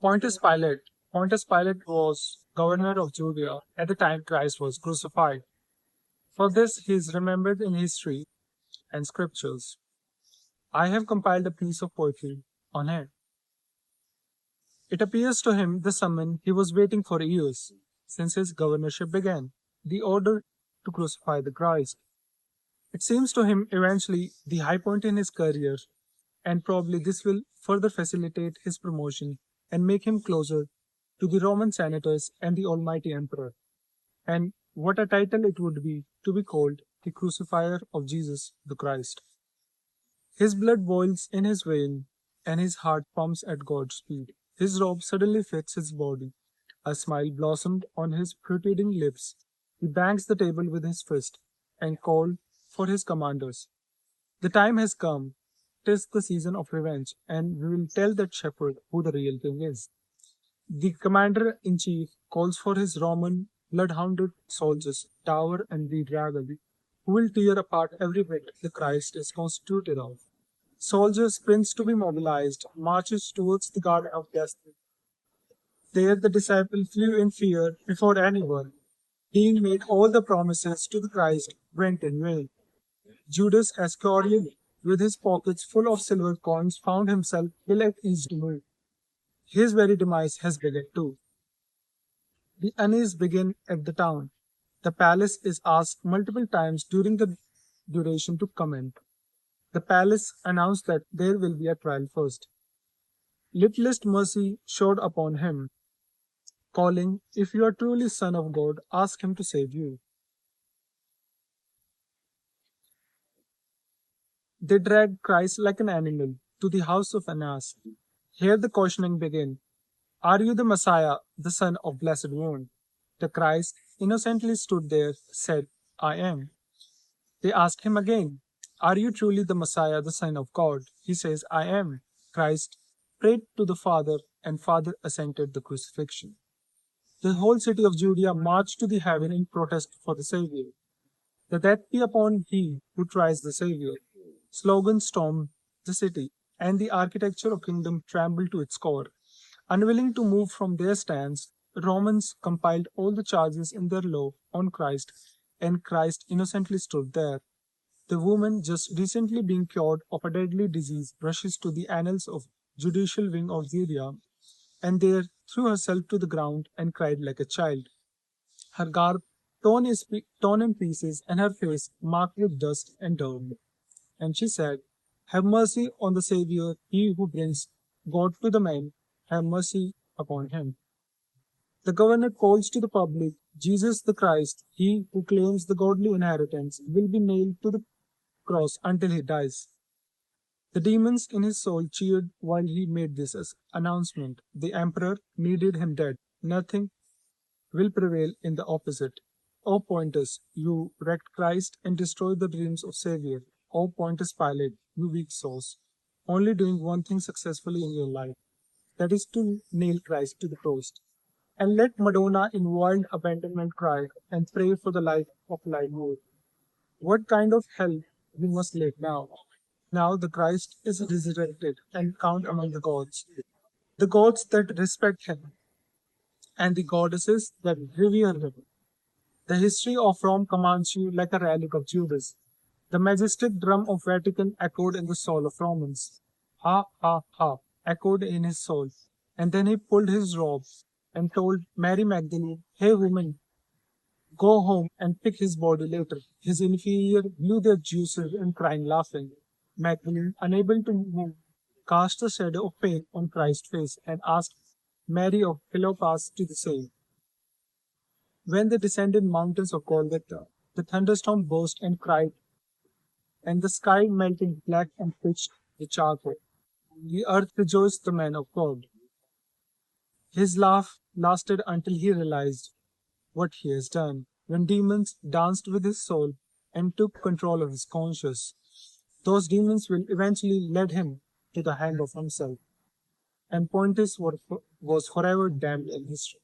Pontius Pilate. Pontius Pilate was governor of Judea at the time Christ was crucified. For this he is remembered in history and scriptures. I have compiled a piece of poetry on him. It appears to him the summon he was waiting for years, since his governorship began, the order to crucify the Christ. It seems to him eventually the high point in his career, and probably this will further facilitate his promotion and make him closer to the Roman senators and the Almighty Emperor. And what a title it would be to be called the crucifier of Jesus the Christ. His blood boils in his vein, and his heart pumps at God's speed. His robe suddenly fits his body. A smile blossomed on his protruding lips. He bangs the table with his fist and calls for his commanders. The time has come. 'Tis the season of revenge, and we will tell that shepherd who the real king is. The commander in chief calls for his Roman bloodhounded soldiers, tower and the dragon, who will tear apart every bit the Christ is constituted of. Soldiers sprints to be mobilized, marches towards the garden of destiny. There the disciple flew in fear before anyone. Being made all the promises to the Christ went in vain. Judas Iscariot, with his pockets full of silver coins, found himself ill at ease to move. His very demise has begun too. The unease begin at the town. The palace is asked multiple times during the duration to comment. The palace announced that there will be a trial first. Littlest mercy showed upon him, calling, "If you are truly Son of God, ask him to save you." They dragged Christ like an animal to the house of Annas. Here the questioning began. "Are you the Messiah, the Son of Blessed One?" The Christ innocently stood there, said, "I am." They asked him again, "Are you truly the Messiah, the Son of God?" He says, "I am." Christ prayed to the Father, and Father assented the crucifixion. The whole city of Judea marched to the heaven in protest for the Savior. The death be upon he who tries the Savior. Slogans stormed the city, and the architecture of kingdom trembled to its core. Unwilling to move from their stands, Romans compiled all the charges in their law on Christ, and Christ innocently stood there. The woman just recently being cured of a deadly disease rushes to the annals of judicial wing of Judea, and there threw herself to the ground and cried like a child. Her garb torn in pieces, and her face marked with dust and dirt. And she said, "Have mercy on the Savior, he who brings God to the man, have mercy upon him." The governor calls to the public, "Jesus the Christ, he who claims the godly inheritance, will be nailed to the cross until he dies." The demons in his soul cheered while he made this announcement. The emperor needed him dead. Nothing will prevail in the opposite. O Pontius, you wrecked Christ and destroyed the dreams of Savior. O Pontius Pilate, you weak souls, only doing one thing successfully in your life, that is to nail Christ to the cross. And let Madonna in wild abandonment cry and pray for the life of life more. What kind of hell we must live now? Now the Christ is resurrected and count among the gods that respect him, and the goddesses that revere him. The history of Rome commands you like a relic of Judas. The majestic drum of Vatican echoed in the soul of Romans. "Ha, ha, ha," echoed in his soul. And then he pulled his robe and told Mary Magdalene, "Hey woman, go home and pick his body later." His inferior blew their juices and crying laughing. Magdalene, unable to move, cast a shadow of pain on Christ's face and asked Mary of Cleopas to the same. When they descended mountains of Golgotha, the thunderstorm burst and cried, and the sky melted black and pitched the charcoal. The earth rejoiced the man of God. His laugh lasted until he realized what he has done, when demons danced with his soul and took control of his conscience. Those demons will eventually lead him to the hand of himself, and Pontius was forever damned in history.